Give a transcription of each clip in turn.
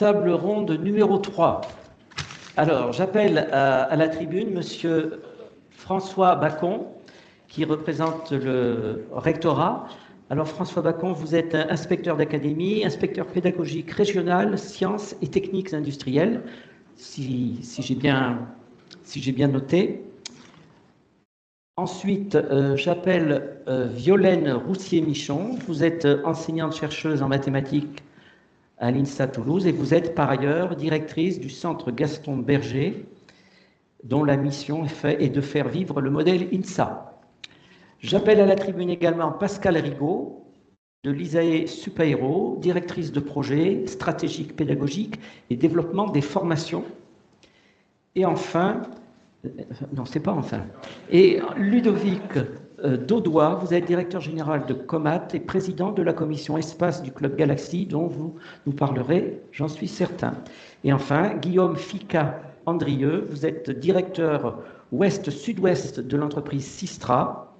Table ronde numéro 3. Alors, j'appelle à la tribune Monsieur François Bacon, qui représente le rectorat. Alors, François Bacon, vous êtes inspecteur d'académie, inspecteur pédagogique régional, sciences et techniques industrielles, si j'ai bien noté. Ensuite, j'appelle Violaine Roussier-Michon. Vous êtes enseignante-chercheuse en mathématiques à l'INSA Toulouse et vous êtes par ailleurs directrice du centre Gaston Berger, dont la mission est de faire vivre le modèle INSA. J'appelle à la tribune également Pascal Rigaud, de l'ISAE Supaéro, directrice de projet stratégique pédagogique et développement des formations. Et enfin, non, c'est pas enfin, et Ludovic Daudois, vous êtes directeur général de Comat et président de la commission espace du Club Galaxy, dont vous nous parlerez, j'en suis certain. Et enfin, Guillaume Fica-Andrieux, vous êtes directeur ouest-sud-ouest de l'entreprise Sistra.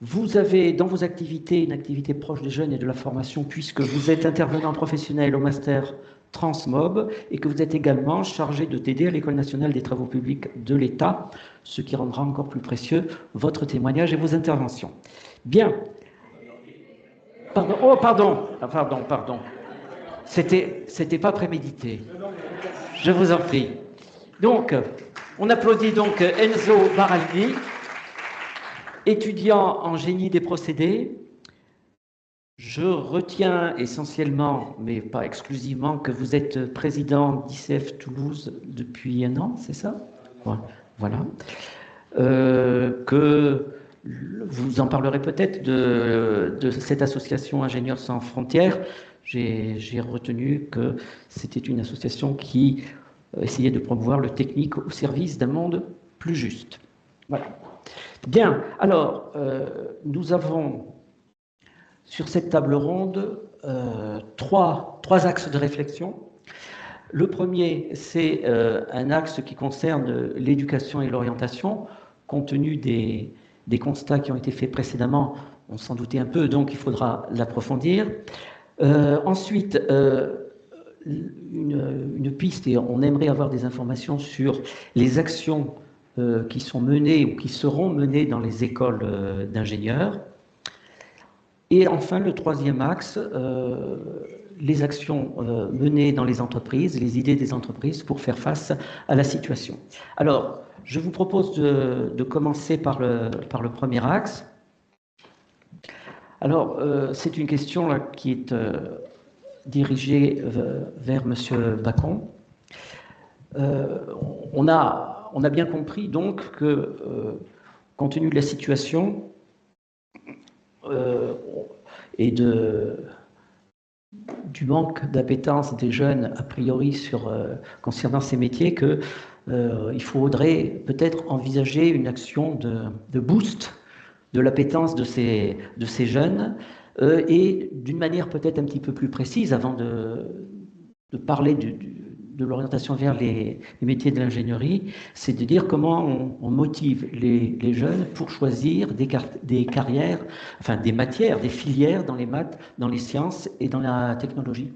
Vous avez dans vos activités une activité proche des jeunes et de la formation, puisque vous êtes intervenant professionnel au master Transmob et que vous êtes également chargé de TD à l'École nationale des travaux publics de l'État, ce qui rendra encore plus précieux votre témoignage et vos interventions. Bien. Pardon. Oh, pardon. C'était pas prémédité. Je vous en prie. Donc, on applaudit donc Enzo Baraldi, étudiant en génie des procédés. Je retiens essentiellement, mais pas exclusivement, que vous êtes président d'ICF Toulouse depuis 1 an, c'est ça? Voilà. Que vous en parlerez peut-être de cette association Ingénieurs sans frontières. J'ai retenu que c'était une association qui essayait de promouvoir le technique au service d'un monde plus juste. Voilà. Bien, alors, nous avons sur cette table ronde trois axes de réflexion. Le premier, c'est un axe qui concerne l'éducation et l'orientation, compte tenu des constats qui ont été faits précédemment. On s'en doutait un peu, donc il faudra l'approfondir. Ensuite, une piste, et on aimerait avoir des informations sur les actions qui sont menées ou qui seront menées dans les écoles d'ingénieurs. Et enfin, le troisième axe, les actions menées dans les entreprises, les idées des entreprises pour faire face à la situation. Alors, je vous propose de commencer par le premier axe. Alors, c'est une question là, qui est dirigée vers M. Bacon. On a bien compris donc que, compte tenu de la situation, et du manque d'appétence des jeunes, a priori, concernant ces métiers, qu'il faudrait peut-être envisager une action de boost de l'appétence de ces jeunes, et d'une manière peut-être un petit peu plus précise, avant de parler de l'orientation vers les métiers de l'ingénierie, c'est de dire comment on motive les jeunes pour choisir des carrières, enfin des matières, des filières dans les maths, dans les sciences et dans la technologie.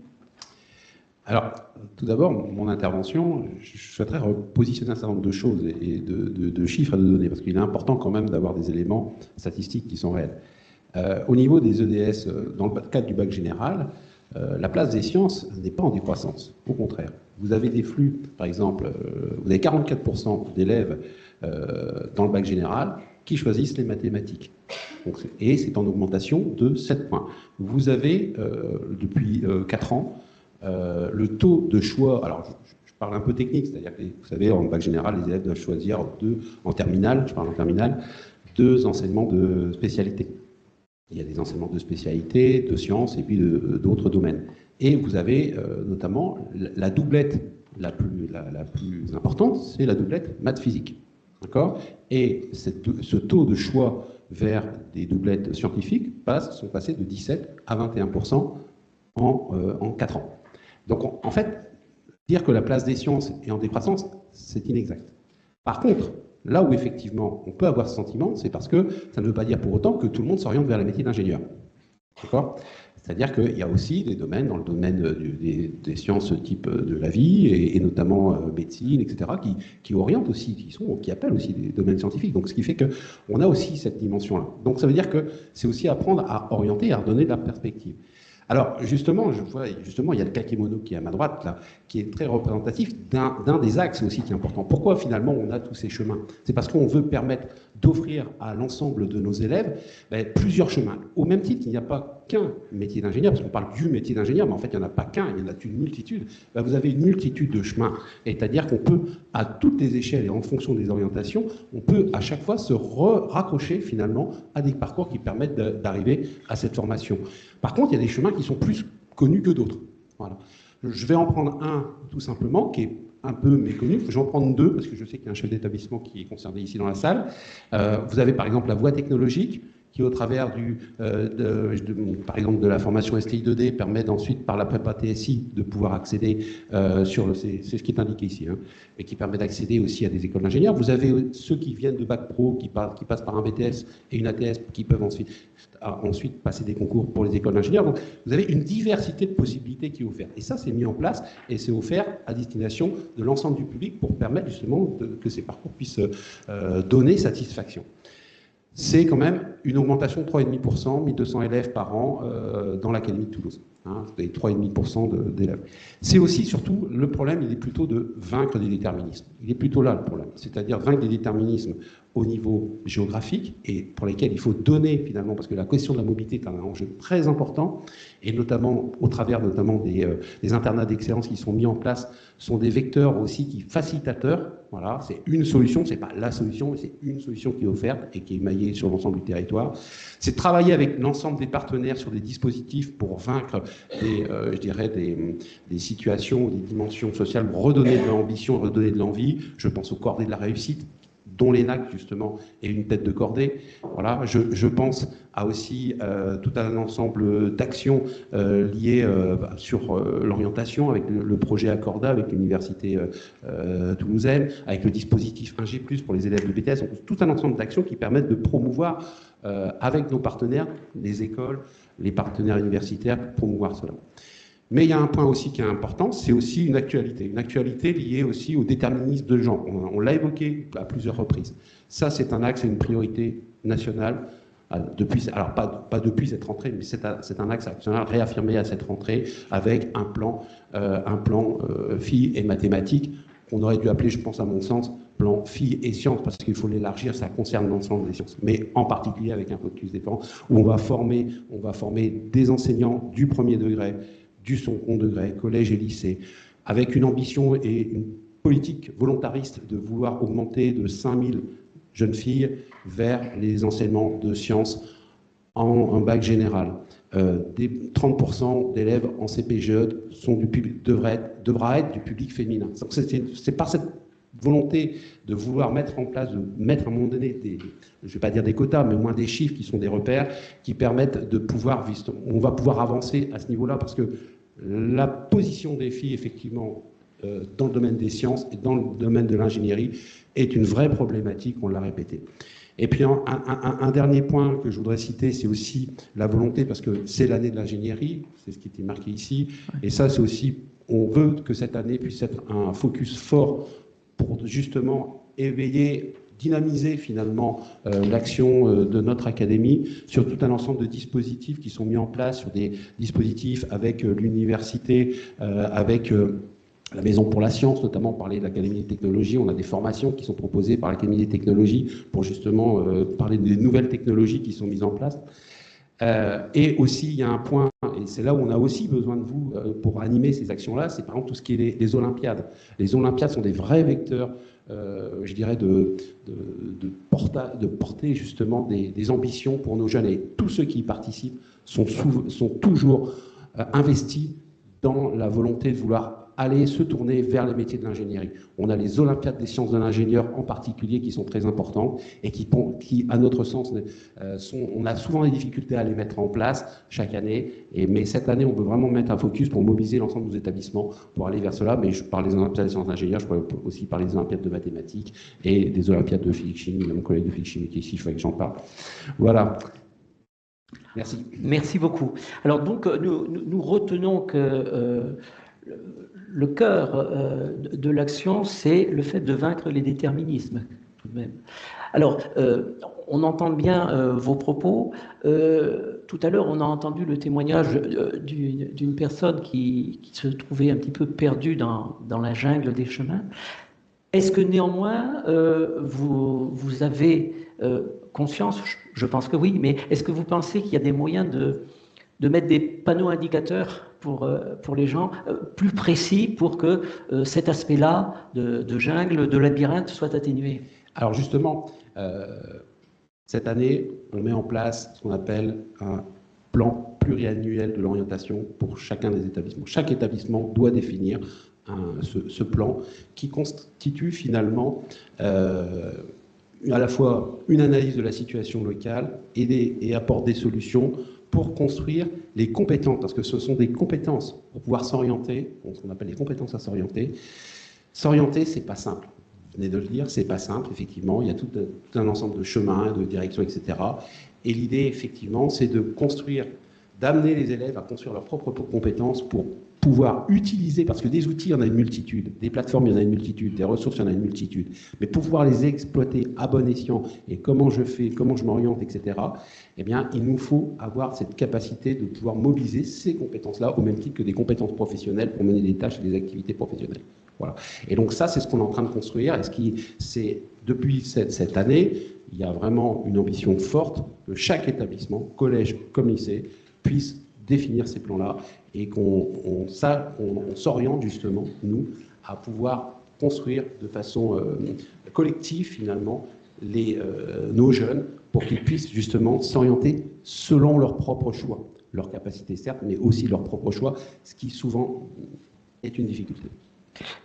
Alors, tout d'abord, mon intervention, je souhaiterais repositionner un certain nombre de choses et de chiffres et de données, parce qu'il est important quand même d'avoir des éléments statistiques qui sont réels. Au niveau des EDS, dans le cadre du bac général, la place des sciences n'est pas en décroissance, au contraire. Vous avez des flux, par exemple, vous avez 44% d'élèves dans le bac général qui choisissent les mathématiques. Donc, et c'est en augmentation de 7 points. Vous avez, depuis 4 ans, le taux de choix, alors je parle un peu technique, c'est-à-dire que vous savez, en bac général, les élèves doivent choisir en terminale, 2 enseignements de spécialité. Il y a des enseignements de spécialité, de sciences et puis d'autres domaines. Et vous avez notamment la doublette la plus importante, c'est la doublette maths-physique. D'accord ? Et ce taux de choix vers des doublettes scientifiques sont passés de 17 à 21% en 4 ans. Donc en fait, dire que la place des sciences est en décroissance, c'est inexact. Par contre, là où effectivement on peut avoir ce sentiment, c'est parce que ça ne veut pas dire pour autant que tout le monde s'oriente vers les métiers d'ingénieur. D'accord ? C'est-à-dire qu'il y a aussi des domaines, dans le domaine des sciences type de la vie, et notamment médecine, etc., qui orientent aussi, qui appellent aussi des domaines scientifiques. Donc, ce qui fait qu'on a aussi cette dimension-là. Donc, ça veut dire que c'est aussi apprendre à orienter, à redonner de la perspective. Alors, justement, il y a le kakémono qui est à ma droite, là, qui est très représentatif d'un des axes aussi qui est important. Pourquoi, finalement, on a tous ces chemins? C'est parce qu'on veut permettre d'offrir à l'ensemble de nos élèves plusieurs chemins. Au même titre, il n'y a pas qu'un métier d'ingénieur, parce qu'on parle du métier d'ingénieur, mais en fait, il n'y en a pas qu'un, il y en a une multitude. Vous avez une multitude de chemins. C'est-à-dire qu'on peut, à toutes les échelles et en fonction des orientations, on peut à chaque fois se raccrocher, finalement, à des parcours qui permettent d'arriver à cette formation. Par contre, il y a des chemins qui sont plus connus que d'autres. Voilà. Je vais en prendre un, tout simplement, qui est un peu méconnu. Je vais en prendre deux, parce que je sais qu'il y a un chef d'établissement qui est concerné ici dans la salle. Vous avez par exemple la voie technologique, qui au travers par exemple de la formation STI 2D permet ensuite par la prépa TSI de pouvoir accéder c'est ce qui est indiqué ici, hein, et qui permet d'accéder aussi à des écoles d'ingénieurs. Vous avez ceux qui viennent de Bac Pro, qui passent par un BTS et une ATS, qui peuvent ensuite passer des concours pour les écoles d'ingénieurs. Donc vous avez une diversité de possibilités qui est offerte. Et ça, c'est mis en place et c'est offert à destination de l'ensemble du public pour permettre justement que ces parcours puissent donner satisfaction. C'est quand même une augmentation de 3,5%, 1200 élèves par an dans l'Académie de Toulouse. Hein, 3,5% d'élèves. C'est aussi, surtout, le problème, il est plutôt de vaincre des déterminismes. Il est plutôt là le problème, c'est-à-dire vaincre des déterminismes au niveau géographique et pour lesquels il faut donner finalement, parce que la question de la mobilité est un enjeu très important, et notamment au travers des internats d'excellence qui sont mis en place, sont des vecteurs aussi facilitateurs. Voilà, c'est une solution, c'est pas la solution, mais c'est une solution qui est offerte et qui est maillée sur l'ensemble du territoire. C'est de travailler avec l'ensemble des partenaires sur des dispositifs pour vaincre des situations, des dimensions sociales, redonner de l'ambition, redonner de l'envie. Je pense aux cordées de la réussite, dont l'ENAC, justement, est une tête de cordée. Voilà, je pense à aussi tout un ensemble d'actions liées sur l'orientation, avec le projet Accorda, avec l'université toulousaine, avec le dispositif 1G+, pour les élèves de BTS. Donc, tout un ensemble d'actions qui permettent de promouvoir, avec nos partenaires, les écoles, les partenaires universitaires, pour promouvoir cela. Mais il y a un point aussi qui est important, c'est aussi une actualité liée aussi au déterminisme de genre. On l'a évoqué à plusieurs reprises. Ça, c'est un axe et une priorité nationale, alors pas depuis cette rentrée, mais c'est un axe national réaffirmé à cette rentrée avec un plan filles et mathématiques, qu'on aurait dû appeler, je pense à mon sens, plan filles et sciences, parce qu'il faut l'élargir, ça concerne l'ensemble des sciences, mais en particulier avec un focus différent, où on va former des enseignants du premier degré, du second degré, collège et lycée, avec une ambition et une politique volontariste de vouloir augmenter de 5000 jeunes filles vers les enseignements de sciences en bac général. 30% d'élèves en CPGE devra être du public féminin. C'est par cette volonté de vouloir mettre en place, de mettre à un moment donné je ne vais pas dire des quotas, mais au moins des chiffres qui sont des repères, qui permettent de pouvoir, on va pouvoir avancer à ce niveau-là, parce que la position des filles, effectivement, dans le domaine des sciences et dans le domaine de l'ingénierie, est une vraie problématique, on l'a répété. Et puis un dernier point que je voudrais citer, c'est aussi la volonté, parce que c'est l'année de l'ingénierie, c'est ce qui était marqué ici, et ça c'est aussi, on veut que cette année puisse être un focus fort pour justement éveiller, dynamiser finalement l'action de notre académie sur tout un ensemble de dispositifs qui sont mis en place, sur des dispositifs avec l'université, avec la Maison pour la Science, notamment parler de l'Académie des Technologies. On a des formations qui sont proposées par l'Académie des Technologies pour justement parler des nouvelles technologies qui sont mises en place. Et aussi, il y a un point, et c'est là où on a aussi besoin de vous pour animer ces actions-là, c'est par exemple tout ce qui est les Olympiades. Les Olympiades sont des vrais vecteurs, je dirais, de porter justement des ambitions pour nos jeunes. Et tous ceux qui y participent sont toujours investis dans la volonté de vouloir aller se tourner vers les métiers de l'ingénierie. On a les Olympiades des sciences de l'ingénieur en particulier qui sont très importants et qui à notre sens, on a souvent des difficultés à les mettre en place chaque année. Mais cette année, on veut vraiment mettre un focus pour mobiliser l'ensemble de nos établissements pour aller vers cela. Mais je parle des Olympiades des sciences d'ingénieur, je pourrais aussi parler des Olympiades de mathématiques et des Olympiades de physique-chimie. Il y a mon collègue de physique-chimie qui est ici, il faudrait que j'en parle. Voilà. Merci. Merci beaucoup. Alors donc, nous retenons que le cœur de l'action, c'est le fait de vaincre les déterminismes, tout de même. Alors, on entend bien vos propos. Tout à l'heure, on a entendu le témoignage d'une personne qui se trouvait un petit peu perdue dans la jungle des chemins. Est-ce que néanmoins, vous avez conscience, je pense que oui, mais est-ce que vous pensez qu'il y a des moyens de mettre des panneaux indicateurs pour les gens plus précis pour que cet aspect-là de jungle, de labyrinthe soit atténué? Alors justement, cette année, on met en place ce qu'on appelle un plan pluriannuel de l'orientation pour chacun des établissements. Chaque établissement doit définir ce plan qui constitue finalement à la fois une analyse de la situation locale et apporte des solutions pour construire les compétences, parce que ce sont des compétences pour pouvoir s'orienter, ce qu'on appelle les compétences à s'orienter. S'orienter, c'est pas simple. Vous venez de le dire, c'est pas simple, effectivement. Il y a tout un ensemble de chemins, de directions, etc. Et l'idée, effectivement, c'est de construire, d'amener les élèves à construire leurs propres compétences pour pouvoir utiliser, parce que des outils, il y en a une multitude, des plateformes, il y en a une multitude, des ressources, il y en a une multitude, mais pour pouvoir les exploiter à bon escient et comment je fais, comment je m'oriente, etc., eh bien, il nous faut avoir cette capacité de pouvoir mobiliser ces compétences-là au même titre que des compétences professionnelles pour mener des tâches et des activités professionnelles. Voilà. Et donc ça, c'est ce qu'on est en train de construire. Depuis cette année, il y a vraiment une ambition forte que chaque établissement, collège comme lycée, puisse définir ces plans-là et qu'on s'oriente justement, nous, à pouvoir construire de façon collective, finalement, nos jeunes pour qu'ils puissent justement s'orienter selon leurs propres choix, leurs capacités certes, mais aussi leurs propres choix, ce qui souvent est une difficulté.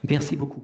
Merci beaucoup.